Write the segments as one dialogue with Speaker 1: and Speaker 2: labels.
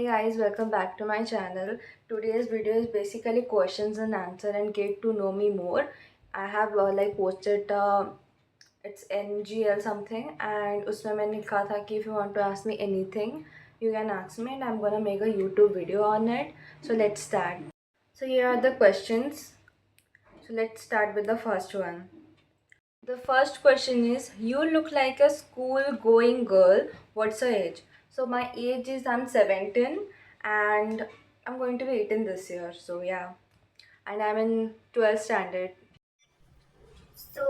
Speaker 1: guys, welcome back to my channel. Today's video is basically questions and answer and get to know me more. I have posted it's NGL something and उसमें मैंने लिखा था कि if you want to ask me anything you can ask me and I'm gonna make a YouTube video on it. So let's start. So here are the questions. So let's start with the first one. The first question is, you look like a school going girl. What's your age? So my age is I'm 17 and I'm going to be 18 this year. So yeah. And I'm in 12th standard.
Speaker 2: So,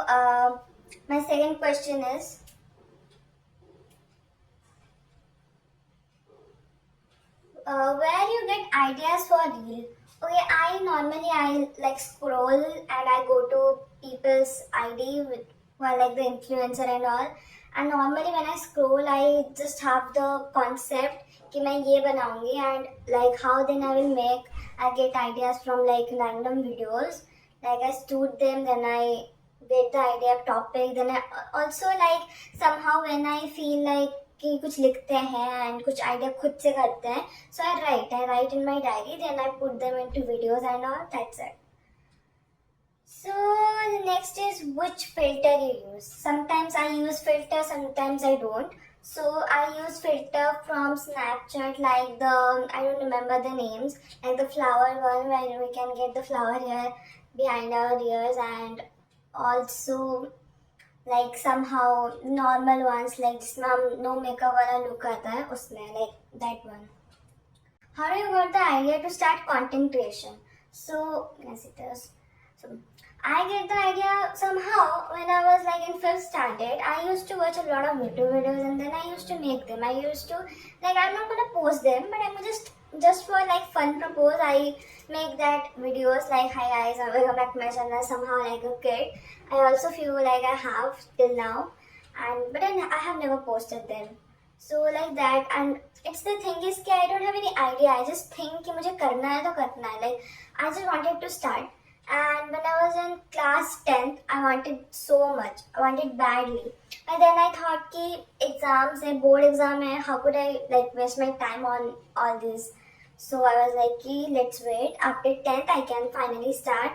Speaker 2: uh, my second question is, where you get ideas for reel? Okay, I like scroll and I go to people's ID with well, like the influencer and all. And normally when I scroll, I just have the concept कि मैं ये बनाऊंगी and like how then I will make. I get ideas from like random videos. Like I stood them, then I get the idea of topic. Then I also like somehow when I feel like कि कुछ लिखते हैं and कुछ idea खुद से करते हैं so I write in my diary then I put them into videos and all that's it so the next is which filter you use. Sometimes I use filter, sometimes I don't. So I use filter from Snapchat, like the I don't remember the names, like the flower one where we can get the flower here behind our ears, and also like somehow normal ones like जिसमें हम no makeup वाला look आता है उसमें like that one. How do you got the idea to start content creation? So yes it is. So I get the idea somehow when I was like in fifth standard. I used to watch a lot of YouTube videos and then I used to make them. I used to like I'm not gonna post them, but I'm just for like fun purpose. I make that videos like hi guys, welcome back to my channel. Somehow like a kid. I also feel like I have till now, and but I have never posted them. So like that, and it's the thing is कि I don't have any idea. I just think कि मुझे करना है तो करना है. Like I just wanted to start. And when I was in class 10th, I wanted so much. I wanted badly. And then I thought कि exams है, board exam है, how could I like waste my time on all this? So I was like कि let's wait. After 10th, I can finally start.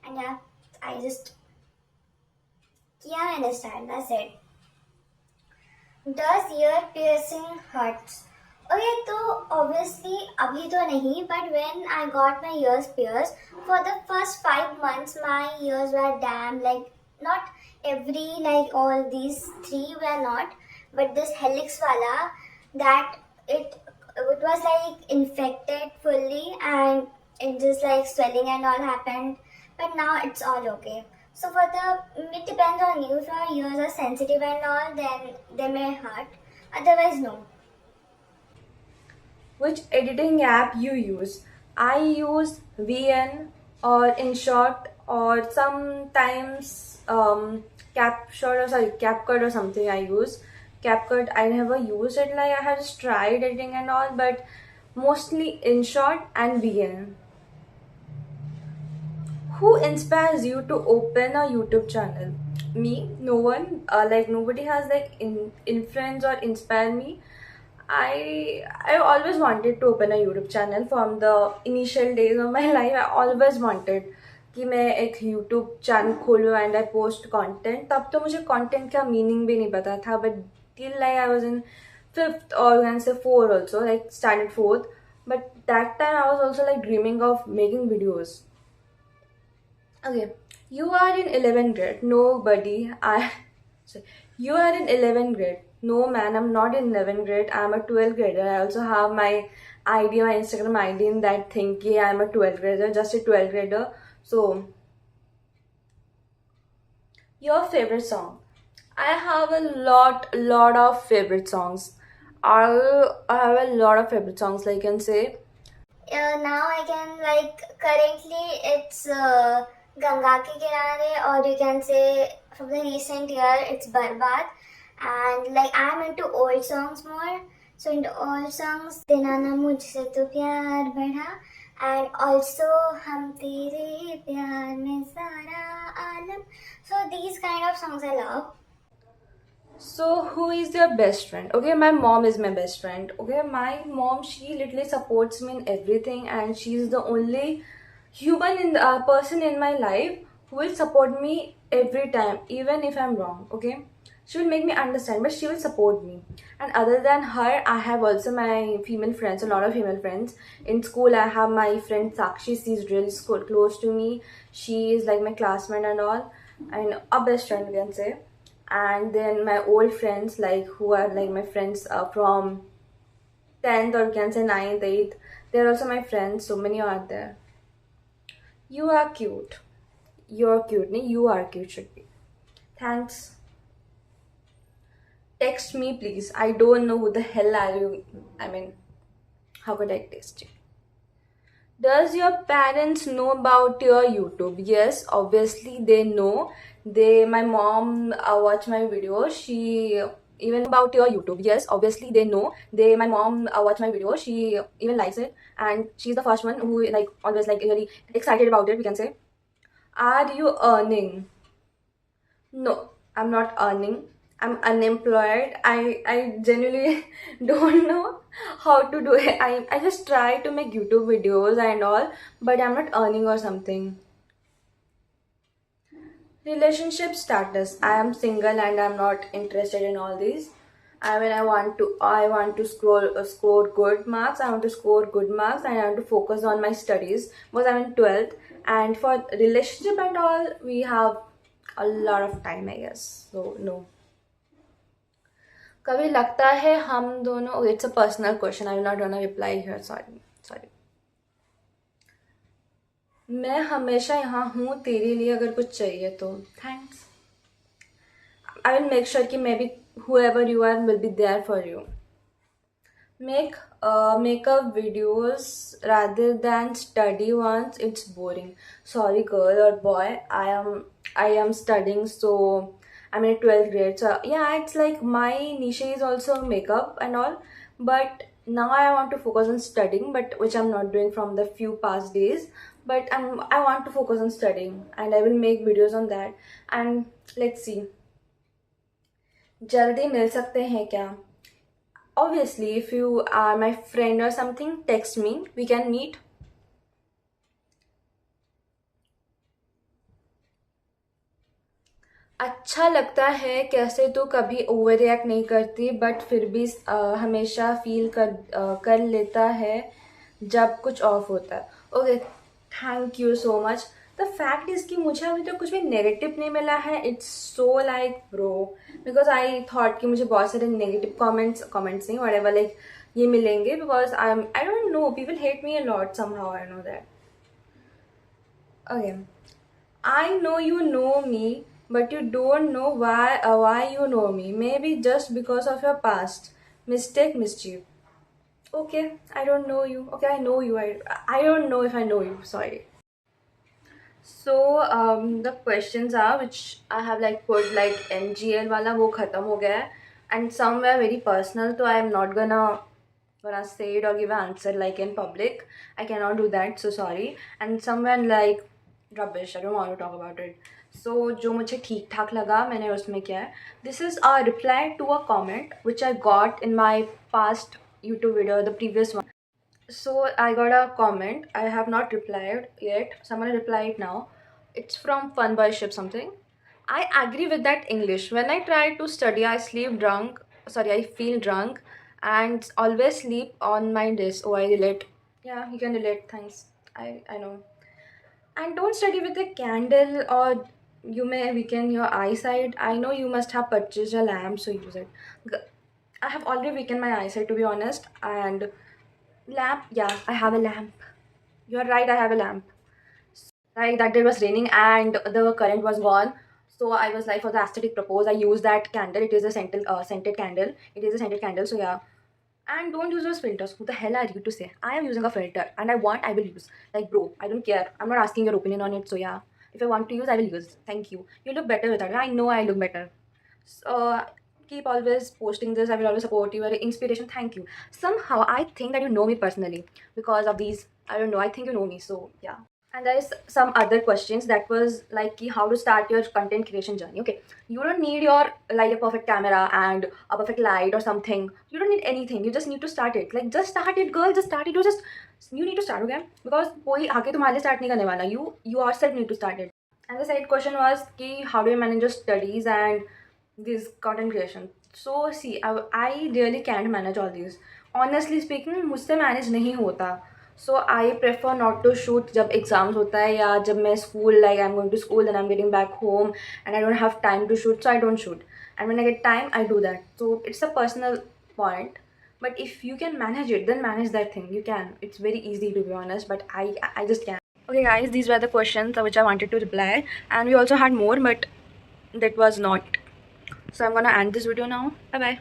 Speaker 2: And yeah, I just किया मैंने start. That's it. Does ear piercing hurts? Okay, तो obviously अभी तो नहीं, but when I got my ears pierced, for the first 5 months my ears were damn, like not every like all these three were not, but this helix wala that it was like infected fully and it just like swelling and all happened, but now it's all okay. So for the it depends on you. If your ears are sensitive and all, then they may hurt. Otherwise, no.
Speaker 1: Which editing app you use? I use VN or InShot or sometimes CapCut or something I use. CapCut I never used it, like I have just tried editing and all, but mostly InShot and VN. Who inspires you to open a YouTube channel? Me? No one. Like nobody has like influence or inspire me. I always wanted to open a YouTube channel from the initial days of my life. I always wanted कि मैं एक YouTube channel खोलूँ and I post content. तब तो मुझे content का meaning भी नहीं पता था, but till like I was in fifth or you can say four also, like standard fourth. But that time I was also like dreaming of making videos. Okay, you are in 11th grade. Nobody, I. So you are in 11th grade. No man, I'm not in 11th grade. I'm a 12th grader. I also have my ID, my Instagram ID in that thing. Ki I'm a 12th grader, just a 12th grader. So, your favorite song? I have a lot of favorite songs. I have a lot of favorite songs. Like I can say,
Speaker 2: Now I can like currently it's Ganga ke Kinare, or you can say from the recent year it's Barbad, and like I'm into old songs more. So into old songs, Dina na mujhse tu pyar badha, and also Hum Tere Pyar Mein Sara Alam. So these kind of songs I love.
Speaker 1: So, who is your best friend? Okay, my mom is my best friend. Okay, my mom, she literally supports me in everything, and she's the only human in the person in my life who will support me every time, even if I'm wrong. Okay, she will make me understand, but she will support me. And other than her, I have also my female friends, a lot of female friends. In school, I have my friend Sakshi. She's really close to me. She is like my classmate and all, and a best friend, we can say. And then my old friends, like who are like my friends from 10th, or you can say 9th, 8th, they're also my friends. So many are there. You are cute. You're cute. No, you are cute should be. Thanks. Text me, please. I don't know who the hell are you. I mean, how could I text you? Does your parents know about your YouTube? Yes, obviously they know. My mom watch my videos. She even about your YouTube. Yes, obviously they know. My mom watch my videos. She even likes it, and she's the first one who like always like really excited about it. We can say, are you earning? No, I'm not earning. I'm unemployed. I genuinely don't know how to do it. I just try to make YouTube videos and all, but I'm not earning or something. Relationship status. I am single and I'm not interested in all these. I mean, I want to score good marks. I want to score good marks, and I want to focus on my studies because I'm in 12th. And for relationship and all, we have a lot of time, I guess. So no. कभी लगता है हम दोनों, it's a personal question, I will not gonna reply here, sorry sorry. मैं हमेशा यहाँ हूँ तेरे लिए, अगर कुछ चाहिए तो. Thanks. I will make sure कि maybe whoever you are will be there for you. Make up videos rather than study ones. It's boring. Sorry, girl or boy. I am studying, so I'm in 12th grade. So yeah, it's like my niche is also makeup and all. But now I want to focus on studying, but which I'm not doing from the few past days. But I want to focus on studying, and I will make videos on that. And let's see. जल्दी मिल सकते हैं क्या? Obviously, if you are my friend or something, text me. We can meet. अच्छा लगता है कैसे तू कभी ओवर रिएक्ट नहीं करती, बट फिर भी हमेशा फील कर लेता है जब कुछ ऑफ होता है. Okay, thank you so much. The fact is कि मुझे अभी तक कुछ भी नेगेटिव नहीं मिला है. It's so like bro, because I thought कि मुझे बहुत सारे नेगेटिव कमेंट्स नहीं, व्हाटएवर लाइक ये मिलेंगे, because I don't know, people hate me a lot somehow, I know that. Okay, I know you know me, but you don't know why you know me. Maybe just because of your past mistake, mischief. Okay, I don't know you. Okay, I know you. I don't know if I know you. Sorry. So the questions are which I have like put like MGL वाला वो खत्म हो गया है, and some were very personal, so I am not gonna say it or give an answer like in public. I cannot do that, so sorry. And somewhere like rubbish, I don't want to talk about it. So जो मुझे ठीक ठाक लगा मैंने उसमें किया है. This is a reply to a comment which I got in my past YouTube video, the previous one. So I got a comment. I have not replied yet, so I'm gonna reply it now. It's from Funboyship something. I agree with that English. When I try to study, I sleep drunk. Sorry, I feel drunk and always sleep on my days. Oh, I relate. Yeah, you can relate. Thanks. I know. And don't study with a candle, or you may weaken your eyesight. I know you must have purchased a lamp, so use it. I have already weakened my eyesight, to be honest. And lamp, yeah, I have a lamp. You're right, I have a lamp. Right, that day was raining and the current was gone. So I was like, for the aesthetic purpose, I use that candle. It is a scented candle. It is a scented candle. So yeah. And don't use those filters. Who the hell are you to say? I am using a filter and I will use. Like, bro, I don't care. I'm not asking your opinion on it. So yeah. If I want to use, I will use. Thank you. You look better without it. I know I look better. So keep always posting this. I will always support you. You're an inspiration. Thank you. Somehow I think that you know me personally because of these. I don't know. I think you know me. So yeah. And there is some other questions that was like how to start your content creation journey. Okay, you don't need your like a perfect camera and a perfect light or something. You don't need anything. You just need to start it. Like just start it, girl. Just start it. You need to start, okay? Because कोई आके तुम्हारे लिए start नहीं करने वाला. You yourself need to start it. And the second question was कि how do you manage your studies and this content creation? So see, I really can't manage all these. Honestly speaking, मुझसे manage नहीं होता. So I prefer not to shoot जब exams होता है या जब मैं school, like I'm going to school and I'm getting back home and I don't have time to shoot, so I don't shoot. And when I get time, I do that. So it's a personal point. But if you can manage it, then manage that thing. You can. It's very easy, to be honest, but I just can't. Okay guys, these were the questions which I wanted to reply, and we also had more, but that was not. So I'm gonna end this video now. Bye bye.